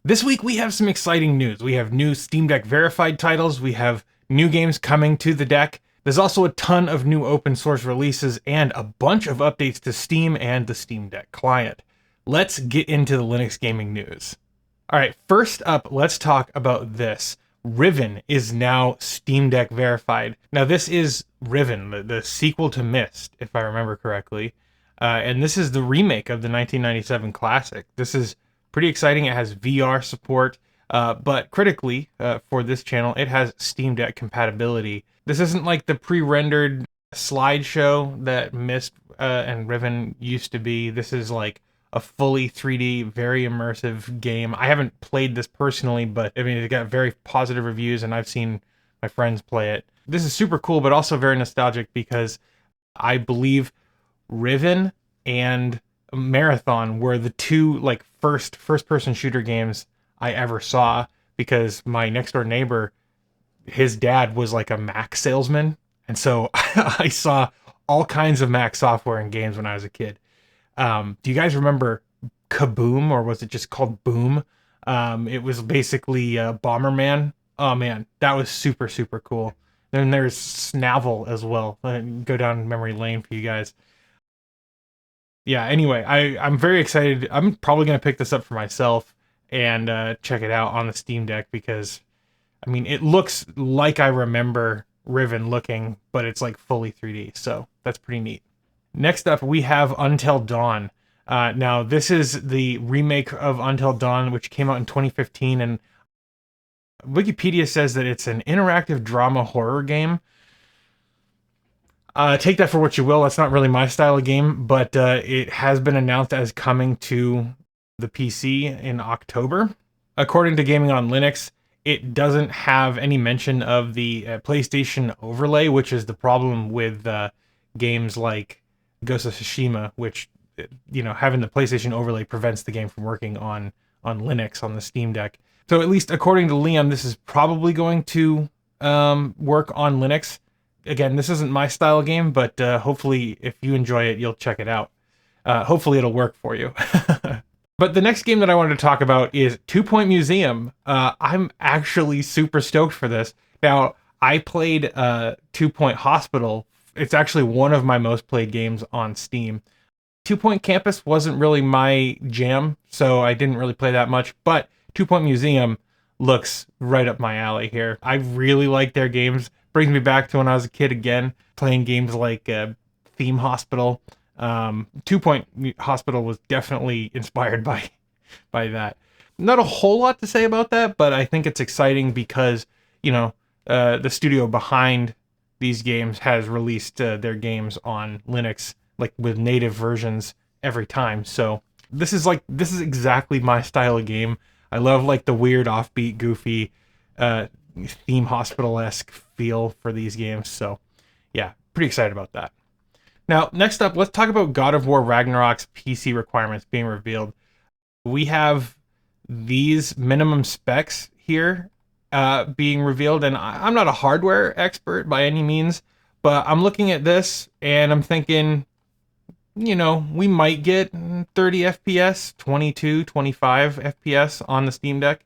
This week we have some exciting news. We have new Steam Deck verified titles, we have new games coming to the deck. There's also a ton of new open source releases and a bunch of updates to Steam and the Steam Deck client. Let's get into the Linux gaming news. Alright, first up, let's talk about this. Riven is now Steam Deck verified. Now this is Riven, the sequel to Myst, if I remember correctly. And this is the remake of the 1997 classic. This is pretty exciting. It has VR support, but critically, for this channel, it has Steam Deck compatibility. This isn't like the pre-rendered slideshow that Myst and Riven used to be. This is like a fully 3D, very immersive game. I haven't played this personally, but I mean, it got very positive reviews, and I've seen my friends play it. This is super cool, but also very nostalgic because I believe Riven and Marathon were the two like first person shooter games I ever saw, because my next door neighbor, his dad was like a Mac salesman, and so I saw all kinds of Mac software and games when I was a kid. Do you guys remember Kaboom, or was it just called Boom? It was basically Bomberman. Oh man, that was super cool. Then there's Snavel as well. Go down memory lane for you guys. Yeah, anyway, I'm very excited. I'm probably going to pick this up for myself and check it out on the Steam Deck because, I mean, it looks like I remember Riven looking, but it's like fully 3D, so that's pretty neat. Next up, we have Until Dawn. Now, this is the remake of Until Dawn, which came out in 2015, and Wikipedia says that it's an interactive drama horror game. Take that for what you will. That's not really my style of game, but it has been announced as coming to the PC in October. According to Gaming on Linux, it doesn't have any mention of the PlayStation overlay, which is the problem with games like Ghost of Tsushima, which, you know, having the PlayStation overlay prevents the game from working on Linux on the Steam Deck. So at least according to Liam, this is probably going to work on Linux. Again, this isn't my style game, but hopefully if you enjoy it, you'll check it out. Hopefully it'll work for you. But the next game that I wanted to talk about is 2 Point Museum. I'm actually super stoked for this. Now, I played 2 Point Hospital. It's actually one of my most played games on Steam. 2 Point Campus wasn't really my jam, so I didn't really play that much, but 2 Point Museum looks right up my alley here. I really like their games. Brings me back to when I was a kid again, playing games like Theme Hospital. 2 Point Hospital was definitely inspired by that. Not a whole lot to say about that, but I think it's exciting because, you know, the studio behind these games has released their games on Linux, like with native versions every time. So this is exactly my style of game. I love like the weird, offbeat, goofy, Theme Hospital-esque feel for these games. So yeah, pretty excited about that. Now, next up, let's talk about God of War Ragnarok's PC requirements being revealed. We have these minimum specs here being revealed, and I'm not a hardware expert by any means, but I'm looking at this and I'm thinking, you know, we might get 30 FPS, 22, 25 FPS on the Steam Deck,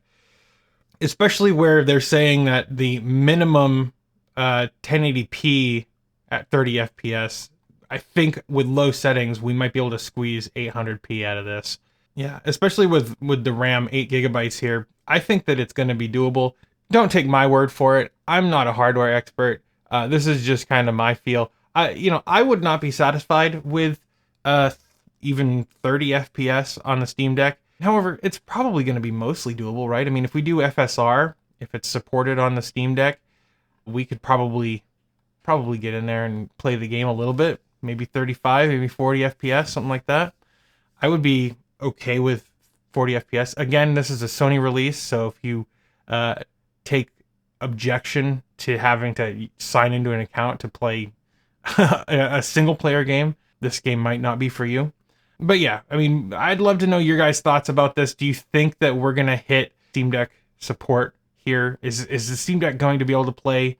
especially where they're saying that the minimum 1080p at 30 FPS, I think with low settings, we might be able to squeeze 800p out of this. Yeah, especially with the RAM 8 gigabytes here. I think that it's going to be doable. Don't take my word for it. I'm not a hardware expert. This is just kind of my feel. I would not be satisfied with even 30 FPS on the Steam Deck. However, it's probably going to be mostly doable, right? I mean, if we do FSR, if it's supported on the Steam Deck, we could probably get in there and play the game a little bit. Maybe 35, maybe 40 FPS, something like that. I would be okay with 40 FPS. Again, this is a Sony release, so if you take objection to having to sign into an account to play a single player game, this game might not be for you. But yeah, I mean, I'd love to know your guys' thoughts about this. Do you think that we're going to hit Steam Deck support here? Is the Steam Deck going to be able to play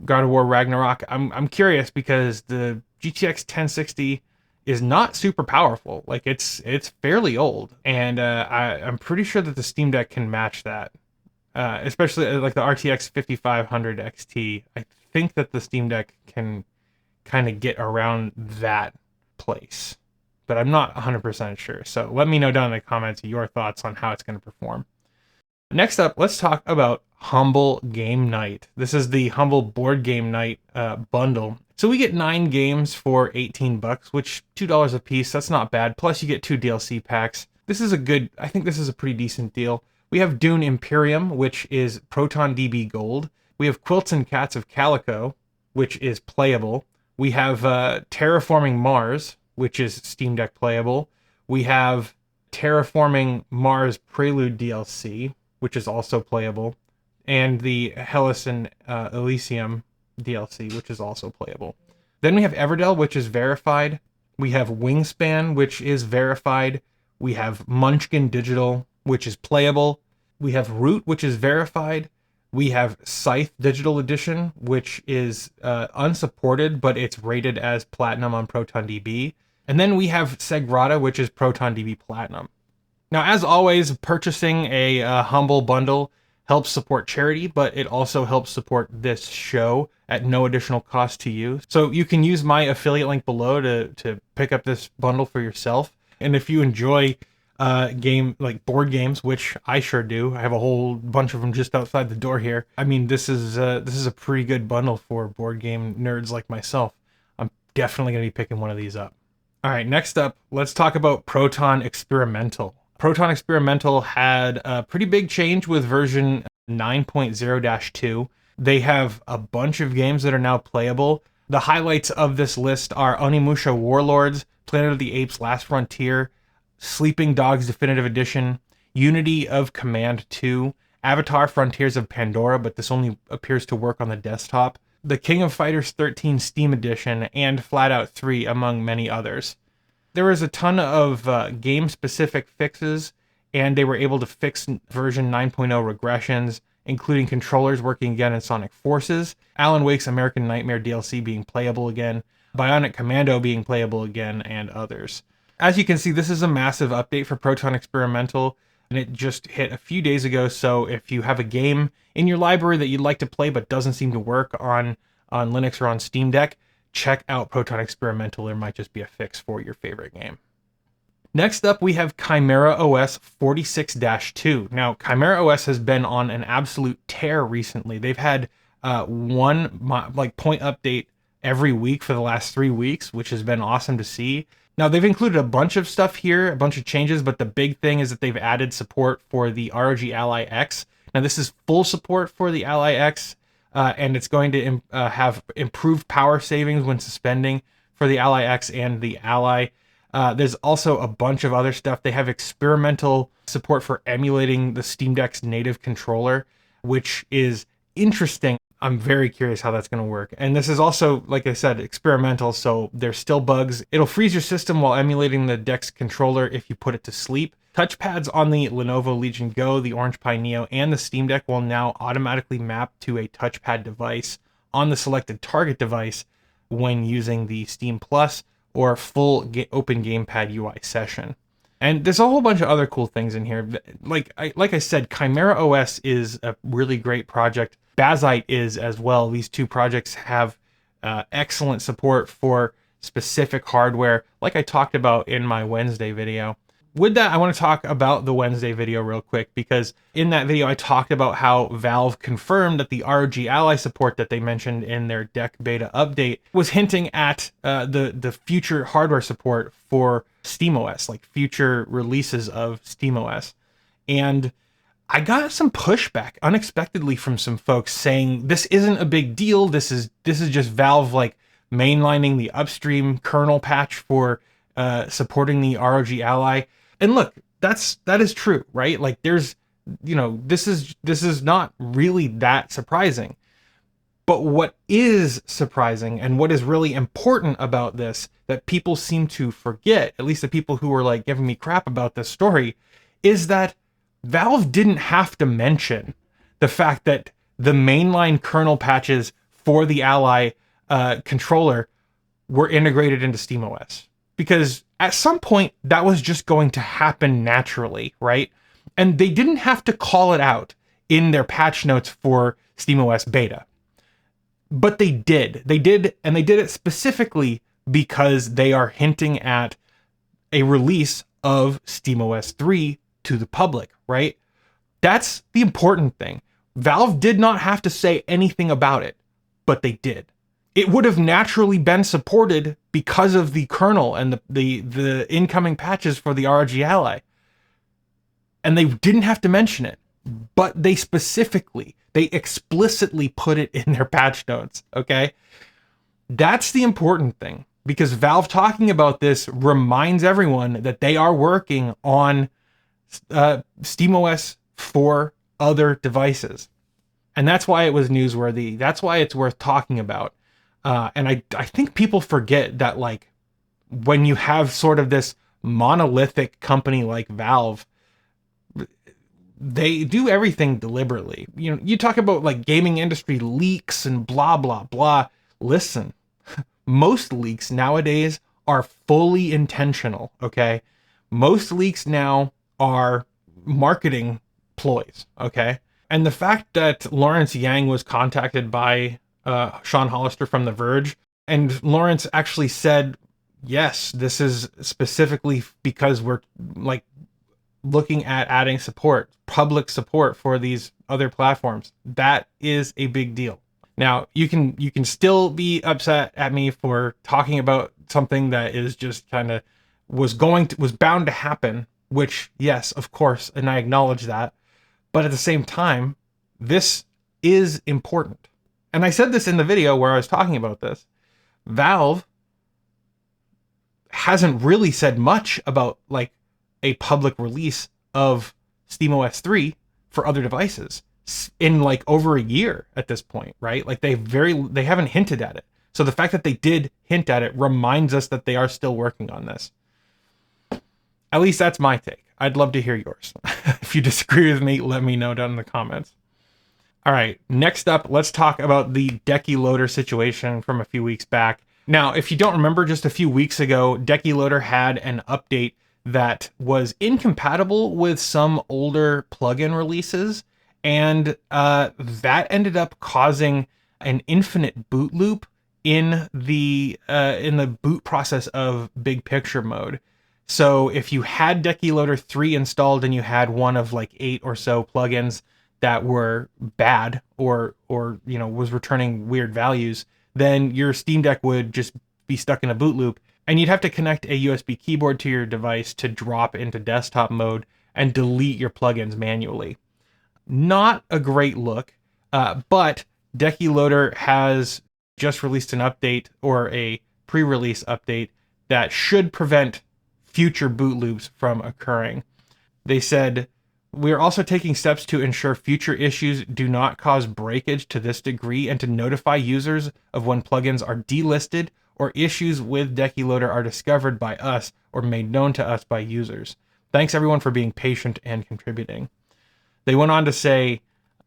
God of War Ragnarok? I'm curious because the GTX 1060 is not super powerful. Like it's fairly old, and I'm pretty sure that the Steam Deck can match that. Especially like the RTX 5500 XT. I think that the Steam Deck can kind of get around that place, but I'm not 100% sure. So let me know down in the comments your thoughts on how it's going to perform. Next up, let's talk about Humble Game Night. This is the Humble Board Game Night bundle. So we get 9 games for 18 bucks, which $2 a piece. That's not bad. Plus you get 2 DLC packs. I think this is a pretty decent deal. We have Dune Imperium, which is Proton DB Gold. We have Quilts and Cats of Calico, which is playable. We have Terraforming Mars, which is Steam Deck playable. We have Terraforming Mars Prelude DLC, which is also playable, and the Hellas and Elysium DLC, which is also playable. Then we have Everdell, which is verified. We have Wingspan, which is verified. We have Munchkin Digital, which is playable. We have Root, which is verified. We have Scythe Digital Edition, which is unsupported, but it's rated as Platinum on ProtonDB. And then we have Segrata, which is ProtonDB Platinum. Now, as always, purchasing a Humble bundle helps support charity, but it also helps support this show at no additional cost to you. So you can use my affiliate link below to pick up this bundle for yourself. And if you enjoy board games, which I sure do, I have a whole bunch of them just outside the door here. I mean, this is a pretty good bundle for board game nerds like myself. I'm definitely gonna be picking one of these up. All right, next up, let's talk about Proton Experimental. Proton Experimental had a pretty big change with version 9.0-2. They have a bunch of games that are now playable. The highlights of this list are Onimusha Warlords, Planet of the Apes Last Frontier, Sleeping Dogs Definitive Edition, Unity of Command 2, Avatar Frontiers of Pandora, but this only appears to work on the desktop, the King of Fighters 13 Steam Edition, and Flatout 3, among many others. There was a ton of game-specific fixes, and they were able to fix version 9.0 regressions, including controllers working again in Sonic Forces, Alan Wake's American Nightmare DLC being playable again, Bionic Commando being playable again, and others. As you can see, this is a massive update for Proton Experimental, and it just hit a few days ago, so if you have a game in your library that you'd like to play but doesn't seem to work on Linux or on Steam Deck, check out Proton Experimental. There might just be a fix for your favorite game. Next up, we have ChimeraOS 46-2. Now, ChimeraOS has been on an absolute tear recently. They've had one point update every week for the last 3 weeks, which has been awesome to see. Now, they've included a bunch of stuff here, a bunch of changes, but the big thing is that they've added support for the ROG Ally X. Now, this is full support for the Ally X, and it's going to have improved power savings when suspending for the Ally X and the Ally. There's also a bunch of other stuff. They have experimental support for emulating the Steam Deck's native controller, which is interesting. I'm very curious how that's going to work. And this is also, like I said, experimental, so there's still bugs. It'll freeze your system while emulating the Deck's controller if you put it to sleep. Touchpads on the Lenovo Legion Go, the Orange Pi Neo, and the Steam Deck will now automatically map to a touchpad device on the selected target device when using the Steam Plus or full open gamepad UI session. And there's a whole bunch of other cool things in here. Like I said, ChimeraOS is a really great project. Bazite is as well. These two projects have excellent support for specific hardware, like I talked about in my Wednesday video. With that, I want to talk about the Wednesday video real quick, because in that video I talked about how Valve confirmed that the ROG Ally support that they mentioned in their Deck beta update was hinting at the future hardware support for SteamOS, like future releases of SteamOS. And I got some pushback unexpectedly from some folks saying this isn't a big deal. This is just Valve like mainlining the upstream kernel patch for supporting the ROG Ally. And look, that is true, right? Like there's, this is not really that surprising. But what is surprising and what is really important about this that people seem to forget, at least the people who are like giving me crap about this story, is that Valve didn't have to mention the fact that the mainline kernel patches for the Ally controller were integrated into SteamOS. because at some point that was just going to happen naturally, right? And they didn't have to call it out in their patch notes for SteamOS beta. But they did. They did, and they did it specifically because they are hinting at a release of SteamOS 3 to the public, right? That's the important thing. Valve did not have to say anything about it, but they did. It would have naturally been supported because of the kernel and the incoming patches for the ROG Ally. And they didn't have to mention it, but they explicitly put it in their patch notes, okay? That's the important thing, because Valve talking about this reminds everyone that they are working on SteamOS for other devices. And that's why it was newsworthy. That's why it's worth talking about. And I think people forget that, like, when you have sort of this monolithic company like Valve, they do everything deliberately. You know, you talk about like gaming industry leaks and blah, blah, blah. Listen, most leaks nowadays are fully intentional, okay? Most leaks now are marketing ploys, okay? And the fact that Lawrence Yang was contacted by Sean Hollister from The Verge, and Lawrence actually said, yes, this is specifically because we're like looking at adding support, public support for these other platforms. That is a big deal. Now, you can still be upset at me for talking about something that is just kind of was bound to happen, which, yes, of course, and I acknowledge that. But at the same time, this is important. And I said this in the video where I was talking about this. Valve hasn't really said much about like a public release of SteamOS 3 for other devices in like over a year at this point, right? Like they haven't hinted at it. So the fact that they did hint at it reminds us that they are still working on this. At least that's my take. I'd love to hear yours. If you disagree with me, let me know down in the comments. All right, next up, let's talk about the Decky Loader situation from a few weeks back. Now, if you don't remember, just a few weeks ago, Decky Loader had an update that was incompatible with some older plugin releases, and that ended up causing an infinite boot loop in the boot process of Big Picture mode. So if you had Decky Loader 3 installed and you had one of like 8 or so plugins that were bad or you know was returning weird values, then your Steam Deck would just be stuck in a boot loop, and you'd have to connect a USB keyboard to your device to drop into desktop mode and delete your plugins manually. Not a great look, but Decky Loader has just released an update, or a pre-release update, that should prevent future boot loops from occurring. They said, "We are also taking steps to ensure future issues do not cause breakage to this degree, and to notify users of when plugins are delisted or issues with Decky Loader are discovered by us or made known to us by users. Thanks everyone for being patient and contributing." They went on to say,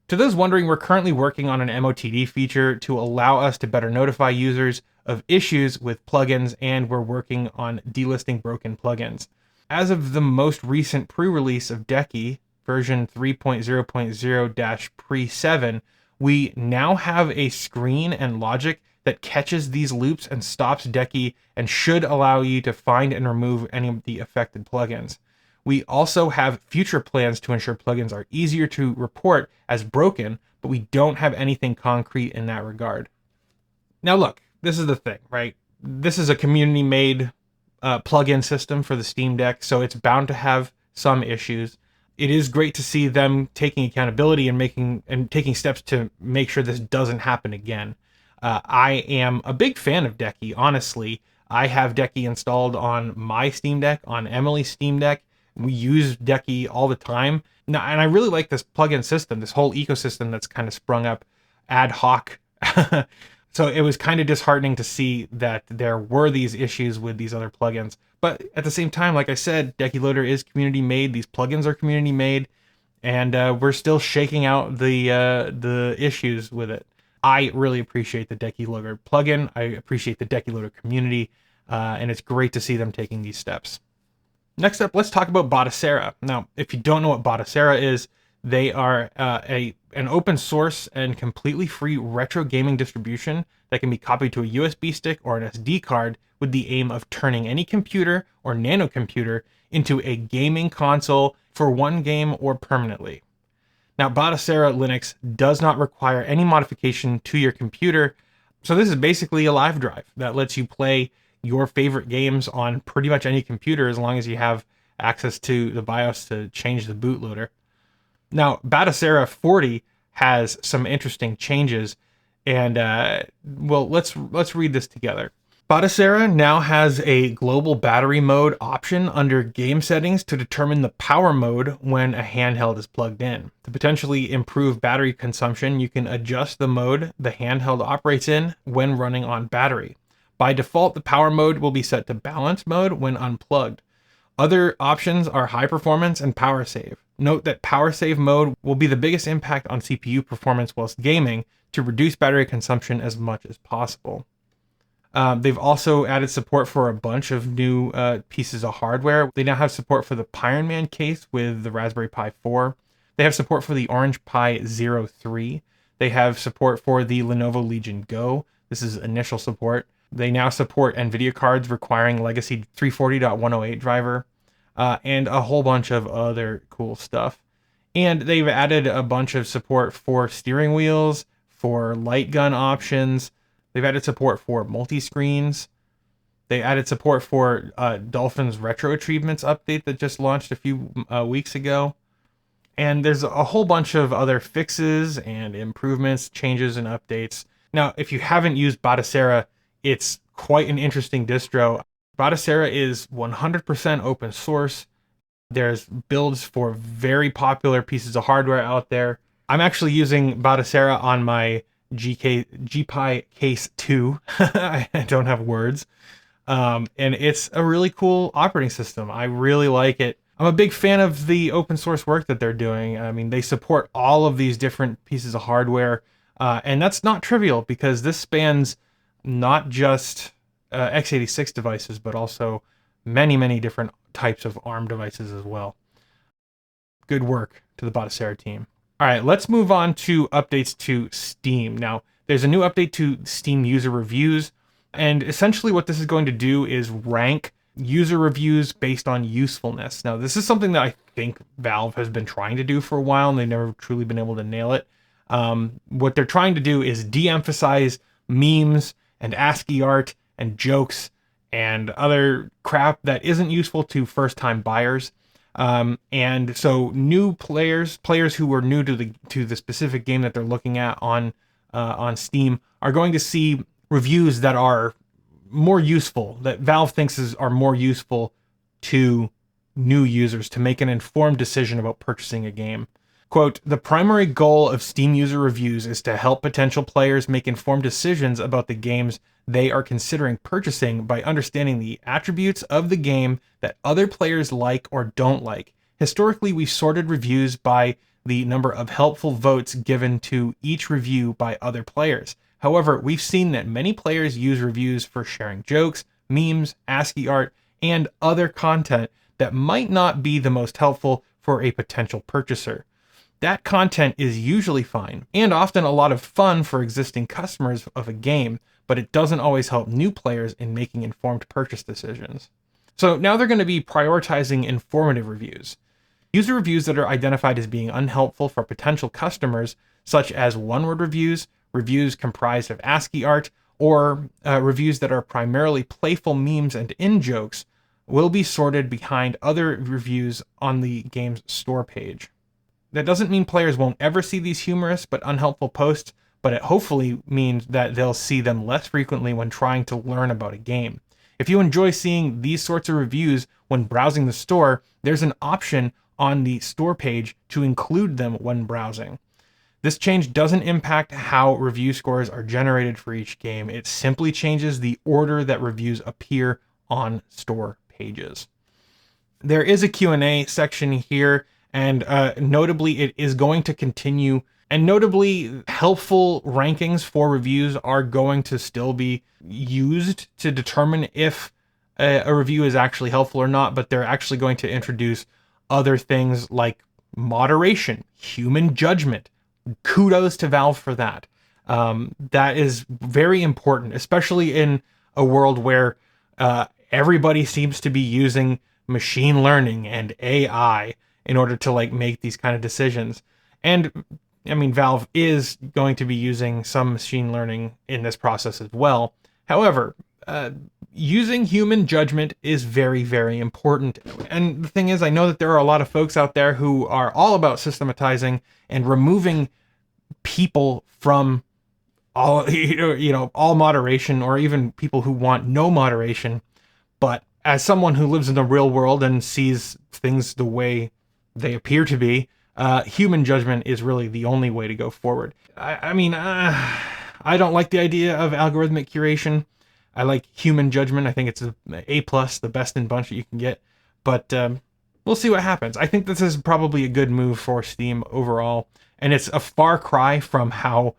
"To those wondering, we're currently working on an MOTD feature to allow us to better notify users of issues with plugins, and we're working on delisting broken plugins. As of the most recent pre-release of Decky, version 3.0.0-pre7, we now have a screen and logic that catches these loops and stops Decky, and should allow you to find and remove any of the affected plugins. We also have future plans to ensure plugins are easier to report as broken, but we don't have anything concrete in that regard." Now look, this is the thing, right? This is a community-made plugin system for the Steam Deck, so it's bound to have some issues. It is great to see them taking accountability and taking steps to make sure this doesn't happen again. I am a big fan of Decky, honestly. I have Decky installed on my Steam Deck, on Emily's Steam Deck. We use Decky all the time. Now, and I really like this plugin system, this whole ecosystem that's kind of sprung up ad hoc. So it was kind of disheartening to see that there were these issues with these other plugins. But at the same time, like I said, Decky Loader is community made. These plugins are community made, and we're still shaking out the issues with it. I really appreciate the Decky Loader plugin. I appreciate the Decky Loader community. and it's great to see them taking these steps. Next up, let's talk about Batocera. Now, if you don't know what Batocera is, they are an open source and completely free retro gaming distribution that can be copied to a USB stick or an SD card with the aim of turning any computer or nanocomputer into a gaming console for one game or permanently. Now, Batocera Linux does not require any modification to your computer, so this is basically a live drive that lets you play your favorite games on pretty much any computer as long as you have access to the BIOS to change the bootloader. Now, Batocera 40 has some interesting changes, and well, let's read this together. Batocera now has a global battery mode option under game settings to determine the power mode when a handheld is plugged in. To potentially improve battery consumption, you can adjust the mode the handheld operates in when running on battery. By default, the power mode will be set to balance mode when unplugged. Other options are high performance and power save. Note that power save mode will be the biggest impact on CPU performance whilst gaming to reduce battery consumption as much as possible. They've also added support for a bunch of new pieces of hardware. They now have support for the Iron Man case with the Raspberry Pi 4. They have support for the Orange Pi 03. They have support for the Lenovo Legion Go. This is initial support. They now support NVIDIA cards requiring Legacy 340.108 driver, and a whole bunch of other cool stuff. And they've added a bunch of support for steering wheels, for light gun options. They've added support for multi-screens. They added support for Dolphin's Retro Achievements update that just launched a few weeks ago. And there's a whole bunch of other fixes and improvements, changes, and updates. Now, if you haven't used Batocera, it's quite an interesting distro. Batocera is 100% open source. There's builds for very popular pieces of hardware out there. I'm actually using Batocera on my GPI Case 2. I don't have words. And it's a really cool operating system. I really like it. I'm a big fan of the open source work that they're doing. I mean, they support all of these different pieces of hardware. And that's not trivial because this spans not just x86 devices, but also many, many different types of ARM devices as well. Good work to the Batocera team. All right, let's move on to updates to Steam. Now, there's a new update to Steam user reviews, and essentially what this is going to do is rank user reviews based on usefulness. Now, this is something that I think Valve has been trying to do for a while, and they've never truly been able to nail it. What they're trying to do is de-emphasize memes and ASCII art and jokes and other crap that isn't useful to first-time buyers. And so new players who are new to the specific game that they're looking at on Steam are going to see reviews that are more useful, that Valve thinks are more useful to new users to make an informed decision about purchasing a game. Quote, "The primary goal of Steam user reviews is to help potential players make informed decisions about the games they are considering purchasing by understanding the attributes of the game that other players like or don't like. Historically, we sorted reviews by the number of helpful votes given to each review by other players. However, we've seen that many players use reviews for sharing jokes, memes, ASCII art, and other content that might not be the most helpful for a potential purchaser. That content is usually fine and often a lot of fun for existing customers of a game, but it doesn't always help new players in making informed purchase decisions." So now they're going to be prioritizing informative reviews. User reviews that are identified as being unhelpful for potential customers, such as one-word reviews, reviews comprised of ASCII art, or reviews that are primarily playful memes and in-jokes, will be sorted behind other reviews on the game's store page. That doesn't mean players won't ever see these humorous but unhelpful posts, but it hopefully means that they'll see them less frequently when trying to learn about a game. If you enjoy seeing these sorts of reviews when browsing the store, there's an option on the store page to include them when browsing. This change doesn't impact how review scores are generated for each game. It simply changes the order that reviews appear on store pages. There is a Q&A section here, and notably it is going to continue. And notably, helpful rankings for reviews are going to still be used to determine if a review is actually helpful or not, but they're actually going to introduce other things like moderation, human judgment. Kudos to Valve for that. That is very important, especially in a world where everybody seems to be using machine learning and AI in order to like make these kind of decisions. And I mean, Valve is going to be using some machine learning in this process as well. However, using human judgment is very, very important. And the thing is, I know that there are a lot of folks out there who are all about systematizing and removing people from all, all moderation, or even people who want no moderation. But as someone who lives in the real world and sees things the way they appear to be, human judgment is really the only way to go forward. I mean, I don't like the idea of algorithmic curation. I like human judgment. I think it's A plus, the best in bunch that you can get. But we'll see what happens. I think this is probably a good move for Steam overall, and it's a far cry from how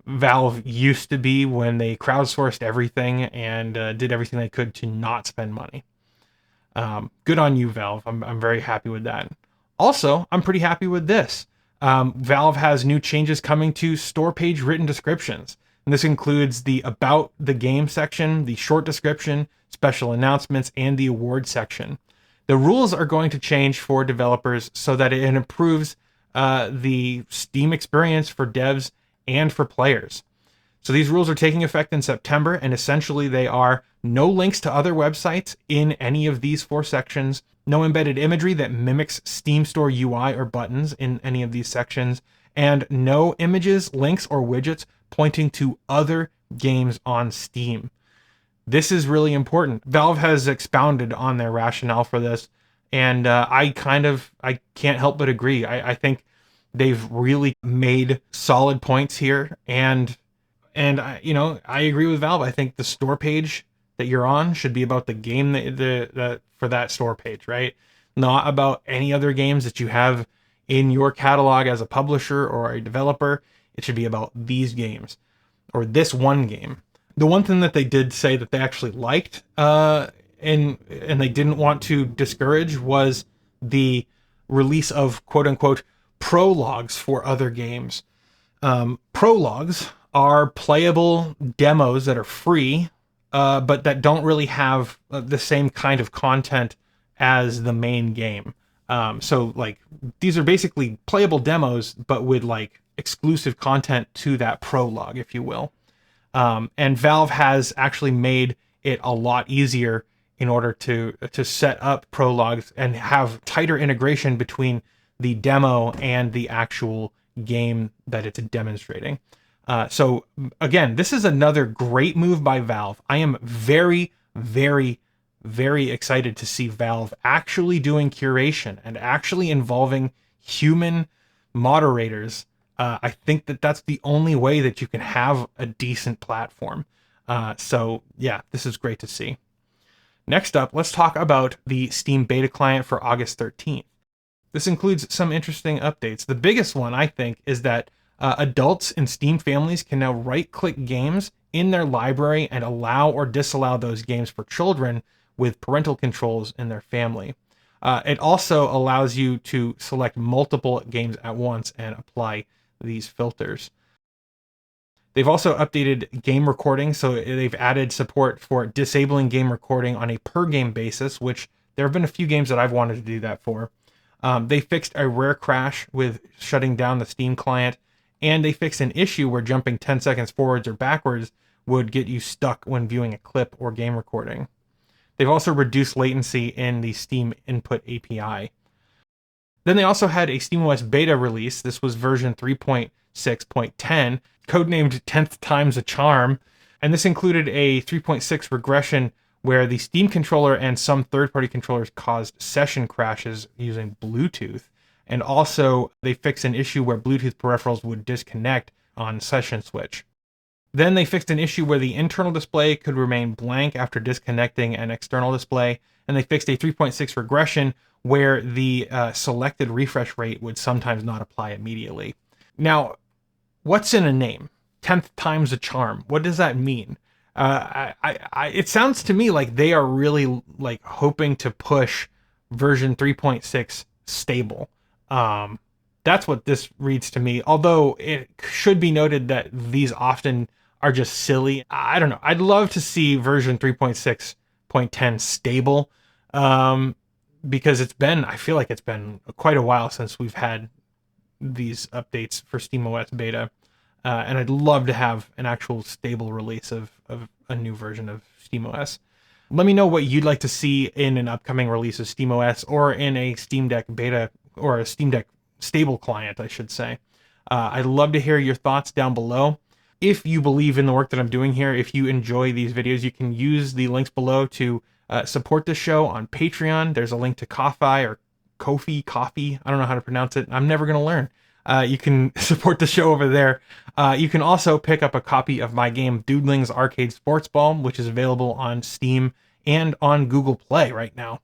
Valve used to be when they crowdsourced everything and did everything they could to not spend money. Good on you, Valve. I'm very happy with that. Also, I'm pretty happy with this. Valve has new changes coming to store page written descriptions. And this includes the About the Game section, the short description, special announcements, and the award section. The rules are going to change for developers so that it improves the Steam experience for devs and for players. So these rules are taking effect in September, and essentially they are no links to other websites in any of these 4 sections, no embedded imagery that mimics Steam Store UI or buttons in any of these sections, and no images, links, or widgets pointing to other games on Steam. This is really important. Valve has expounded on their rationale for this, and I can't help but agree. I think they've really made solid points here, and I agree with Valve. I think the store page that you're on should be about the game for that store page, right? Not about any other games that you have in your catalog as a publisher or a developer. It should be about these games, or this one game. The one thing that they did say that they actually liked, and they didn't want to discourage, was the release of quote unquote prologues for other games. Prologues are playable demos that are free, but that don't really have the same kind of content as the main game. So like these are basically playable demos, but with like exclusive content to that prologue, if you will. And Valve has actually made it a lot easier in order to set up prologues and have tighter integration between the demo and the actual game that it's demonstrating. So again, this is another great move by Valve. I am very, very, very excited to see Valve actually doing curation and actually involving human moderators. I think that that's the only way that you can have a decent platform. So yeah, this is great to see. Next up, let's talk about the Steam beta client for August 13th. This includes some interesting updates. The biggest one, I think, is that adults in Steam families can now right-click games in their library and allow or disallow those games for children with parental controls in their family. It also allows you to select multiple games at once and apply these filters. They've also updated game recording, so they've added support for disabling game recording on a per-game basis, which there have been a few games that I've wanted to do that for. They fixed a rare crash with shutting down the Steam client, and they fixed an issue where jumping 10 seconds forwards or backwards would get you stuck when viewing a clip or game recording. They've also reduced latency in the Steam Input API. Then they also had a SteamOS beta release. This was version 3.6.10, codenamed 10th Time's a Charm, and this included a 3.6 regression where the Steam controller and some third-party controllers caused session crashes using Bluetooth. And also, they fixed an issue where Bluetooth peripherals would disconnect on session switch. Then they fixed an issue where the internal display could remain blank after disconnecting an external display. And they fixed a 3.6 regression where the selected refresh rate would sometimes not apply immediately. Now, what's in a name? 10th time's a charm. What does that mean? It sounds to me like they are really like hoping to push version 3.6 stable. Um, that's what this reads to me. Although it should be noted that these often are just silly. I don't know. I'd love to see version 3.6.10 stable, because I feel like it's been quite a while since we've had these updates for SteamOS beta. And I'd love to have an actual stable release of a new version of SteamOS. Let me know what you'd like to see in an upcoming release of SteamOS or in a Steam Deck beta or a Steam Deck stable client, I should say. I'd love to hear your thoughts down below. If you believe in the work that I'm doing here, if you enjoy these videos, you can use the links below to support the show on Patreon. There's a link to Ko-Fi or Coffee. I don't know how to pronounce it. I'm never going to learn. You can support the show over there. You can also pick up a copy of my game Doodling's Arcade Sports Ball, which is available on Steam and on Google Play right now.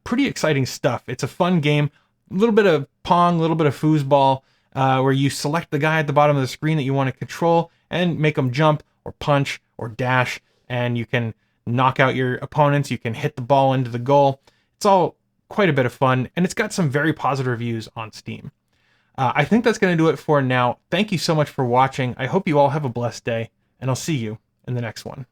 Pretty exciting stuff. It's a fun game. A little bit of Pong, a little bit of foosball, where you select the guy at the bottom of the screen that you want to control and make them jump or punch or dash, and you can knock out your opponents. You can hit the ball into the goal. It's all quite a bit of fun, and it's got some very positive reviews on Steam. I think that's going to do it for now. Thank you so much for watching. I hope you all have a blessed day, and I'll see you in the next one.